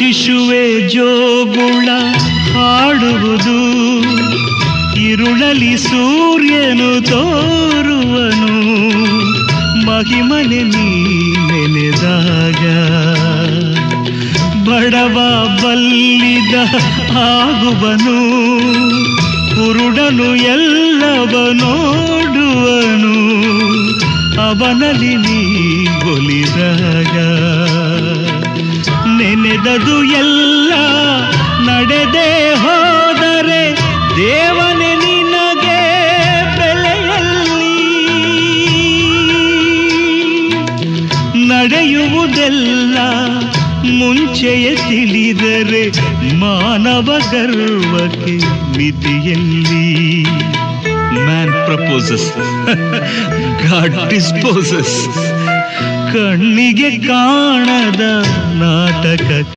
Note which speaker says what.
Speaker 1: ಶಿಶುವೆ ಜೋಗುಳ ಹಾಡುವುದು, ಇರುಳಲಿ ಸೂರ್ಯನು ತೋರುವನು, ಮಹಿಮನೆ ನೀ ನೆನೆದಾಗ ಬಡವ ಬಲ್ಲಿದ ಆಗುವನು, ಕುರುಡನು ಎಲ್ಲವ ನೋಡುವನು, ಅವನಲ್ಲಿ ನೀ ಒಲಿದಾಗ ನೆನೆದದು ಎಲ್ಲ ನಡೆದೇ ಹೋದರೆ ದೇವನೇ ನಿನಗೆ ಬೆಲೆಯಲ್ಲಿ, ನಡೆಯುವುದೆಲ್ಲ ಮುಂಚೆಯೇ ತಿಳಿದರೆ ಮಾನವ ಗರ್ವಕ್ಕೆ ಮಿತಿಯಲ್ಲಿ. Man proposes, God disposes. ಕಣ್ಣಿಗೆ ಕಾಣದ ನಾಟಕ